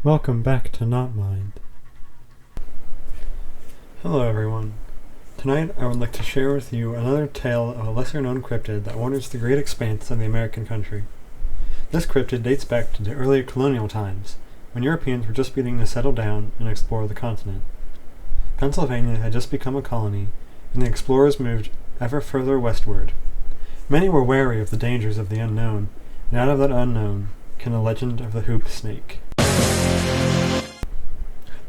Welcome back to Not Mind. Hello everyone. Tonight I would like to share with you another tale of a lesser-known cryptid that wanders the great expanse of the American country. This cryptid dates back to the early colonial times, when Europeans were just beginning to settle down and explore the continent. Pennsylvania had just become a colony, and the explorers moved ever further westward. Many were wary of the dangers of the unknown, and out of that unknown came the legend of the hoop snake.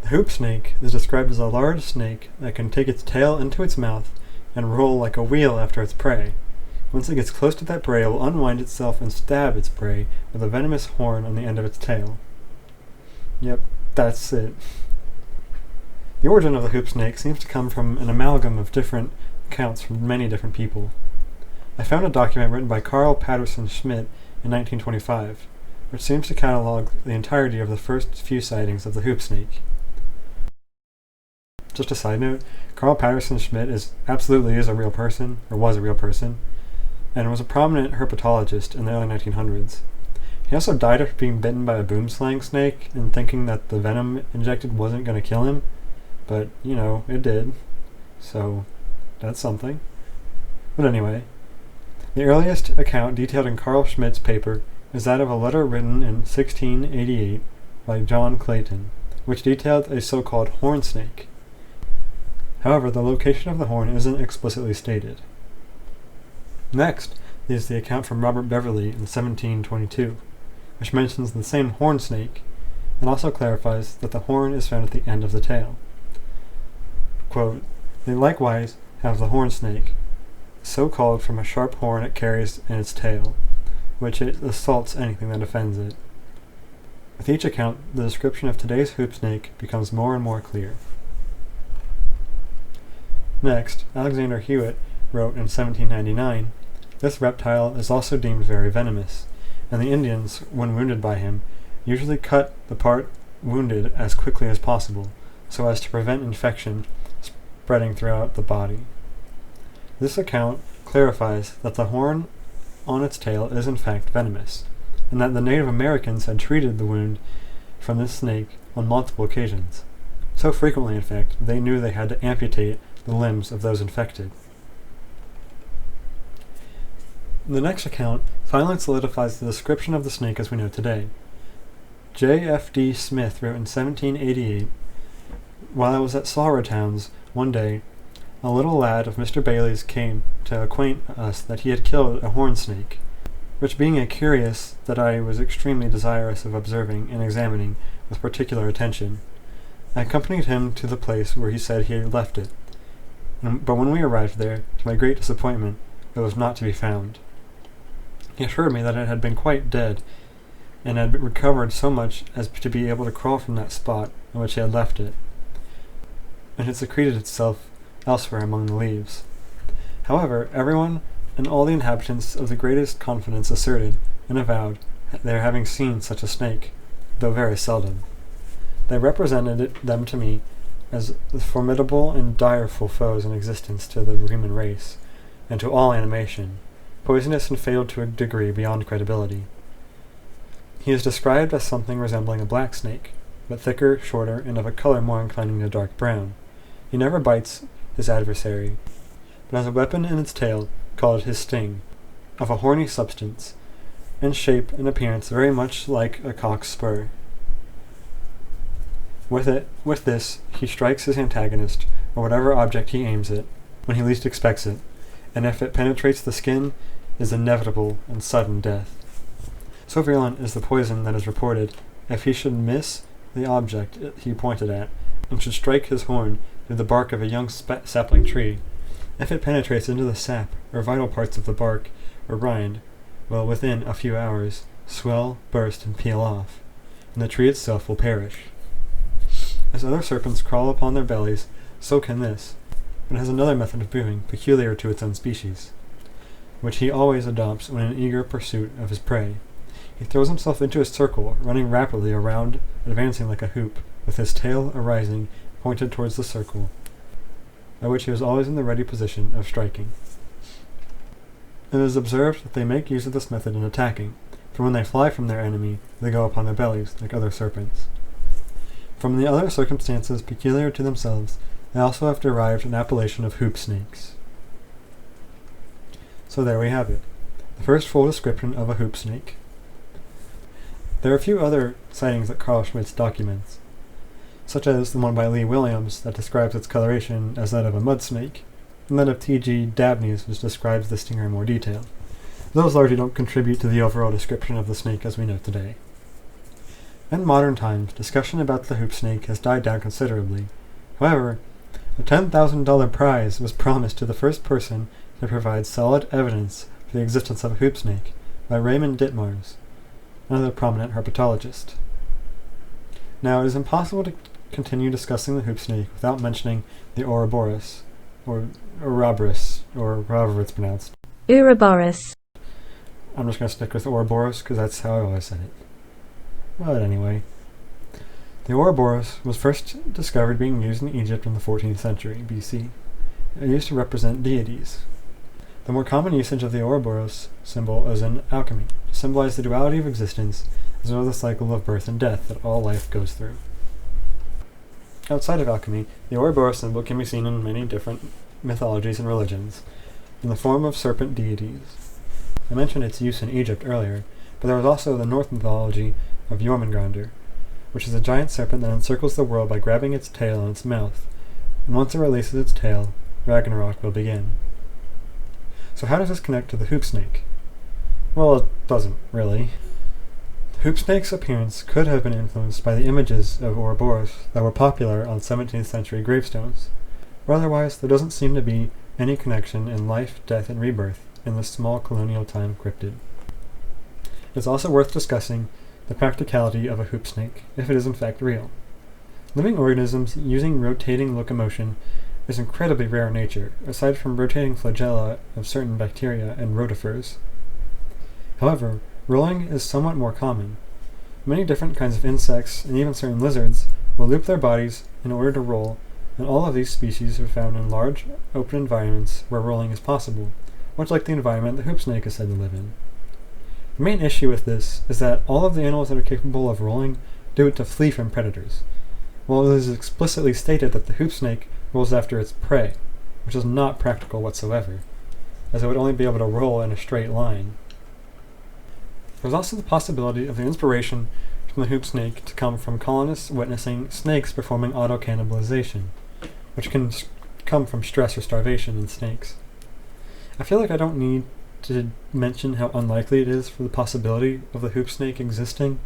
The hoop snake is described as a large snake that can take its tail into its mouth and roll like a wheel after its prey. Once it gets close to that prey, it will unwind itself and stab its prey with a venomous horn on the end of its tail. Yep, that's it. The origin of the hoop snake seems to come from an amalgam of different accounts from many different people. I found a document written by Carl Patterson Schmidt in 1925, which seems to catalog the entirety of the first few sightings of the hoop snake. Just a side note, Carl Patterson Schmidt is a real person, or was a real person, and was a prominent herpetologist in the early 1900s. He also died after being bitten by a boomslang snake and thinking that the venom injected wasn't going to kill him, but, it did. So, that's something. But anyway, the earliest account detailed in Carl Schmidt's paper is that of a letter written in 1688 by John Clayton, which detailed a so-called horn snake. However, the location of the horn isn't explicitly stated. Next is the account from Robert Beverley in 1722, which mentions the same horn snake, and also clarifies that the horn is found at the end of the tail. Quote, "They likewise have the horn snake, so called from a sharp horn it carries in its tail, which it assaults anything that offends it." With each account, the description of today's hoop snake becomes more and more clear. Next, Alexander Hewitt wrote in 1799, "This reptile is also deemed very venomous, and the Indians, when wounded by him, usually cut the part wounded as quickly as possible, so as to prevent infection spreading throughout the body." This account clarifies that the horn on its tail is in fact venomous, and that the Native Americans had treated the wound from this snake on multiple occasions. So frequently, in fact, they knew they had to amputate the limbs of those infected. The next account finally solidifies the description of the snake as we know today. J.F.D. Smith wrote in 1788, "While I was at Sorrowtowns one day, a little lad of Mr. Bailey's came to acquaint us that he had killed a horn snake, which being a curious that I was extremely desirous of observing and examining with particular attention, I accompanied him to the place where he said he had left it. But when we arrived there, to my great disappointment, it was not to be found. He assured me that it had been quite dead, and had recovered so much as to be able to crawl from that spot on which he had left it, and had secreted itself elsewhere among the leaves. However, everyone and all the inhabitants of the greatest confidence asserted and avowed their having seen such a snake, though very seldom. They represented them to me as the formidable and direful foes in existence to the human race, and to all animation, poisonous and fatal to a degree beyond credibility. He is described as something resembling a black snake, but thicker, shorter, and of a color more inclining to dark brown. He never bites his adversary, but has a weapon in its tail called his sting, of a horny substance, in shape and appearance very much like a cock's spur. With this, he strikes his antagonist, or whatever object he aims at, when he least expects it, and if it penetrates the skin, is inevitable and sudden death. So virulent is the poison that is reported, if he should miss the object he pointed at, and should strike his horn through the bark of a young sapling tree, if it penetrates into the sap, or vital parts of the bark, or rind, will within a few hours swell, burst, and peel off, and the tree itself will perish. As other serpents crawl upon their bellies, so can this, but it has another method of moving peculiar to its own species, which he always adopts when in eager pursuit of his prey. He throws himself into a circle, running rapidly around, advancing like a hoop, with his tail arising, pointed towards the circle, by which he is always in the ready position of striking. It is observed that they make use of this method in attacking, for when they fly from their enemy, they go upon their bellies, like other serpents. From the other circumstances peculiar to themselves, they also have derived an appellation of hoop snakes. So there we have it, the first full description of a hoop snake. There are a few other sightings that Carl Schmitz documents, such as the one by Lee Williams that describes its coloration as that of a mud snake, and that of T.G. Dabney's, which describes the stinger in more detail. Those largely don't contribute to the overall description of the snake as we know today. In modern times, discussion about the hoop snake has died down considerably. However, a $10,000 prize was promised to the first person to provide solid evidence for the existence of a hoop snake by Raymond Ditmars, another prominent herpetologist. Now, it is impossible to continue discussing the hoop snake without mentioning the Ouroboros, or Ouroboros, or however it's pronounced. Ouroboros. I'm just going to stick with Ouroboros because that's how I always said it. But anyway, the Ouroboros was first discovered being used in Egypt in the 14th century BC. It used to represent deities. The more common usage of the Ouroboros symbol is in alchemy, to symbolize the duality of existence as well as the cycle of birth and death that all life goes through. Outside of alchemy, the Ouroboros symbol can be seen in many different mythologies and religions, in the form of serpent deities. I mentioned its use in Egypt earlier, but there was also the Norse mythology of Jormungandr, which is a giant serpent that encircles the world by grabbing its tail in its mouth, and once it releases its tail, Ragnarok will begin. So how does this connect to the hoop snake? Well, it doesn't, really. The hoop snake's appearance could have been influenced by the images of Ouroboros that were popular on 17th century gravestones, or otherwise there doesn't seem to be any connection in life, death, and rebirth in this small colonial time cryptid. It's also worth discussing the practicality of a hoop snake, if it is in fact real. Living organisms using rotating locomotion is incredibly rare in nature, aside from rotating flagella of certain bacteria and rotifers. However, rolling is somewhat more common. Many different kinds of insects, and even certain lizards, will loop their bodies in order to roll, and all of these species are found in large, open environments where rolling is possible, much like the environment the hoop snake is said to live in. The main issue with this is that all of the animals that are capable of rolling do it to flee from predators, while it is explicitly stated that the hoop snake rolls after its prey, which is not practical whatsoever, as it would only be able to roll in a straight line. There's also the possibility of the inspiration from the hoop snake to come from colonists witnessing snakes performing auto-cannibalization, which can come from stress or starvation in snakes. I feel like I don't need to mention how unlikely it is for the possibility of the hoop snake existing.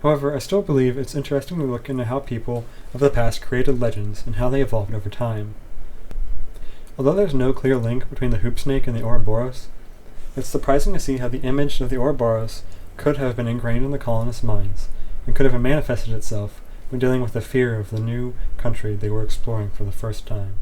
However, I still believe it's interesting to look into how people of the past created legends and how they evolved over time. Although there's no clear link between the hoop snake and the Ouroboros, it's surprising to see how the image of the Ouroboros could have been ingrained in the colonists' minds and could have manifested itself when dealing with the fear of the new country they were exploring for the first time.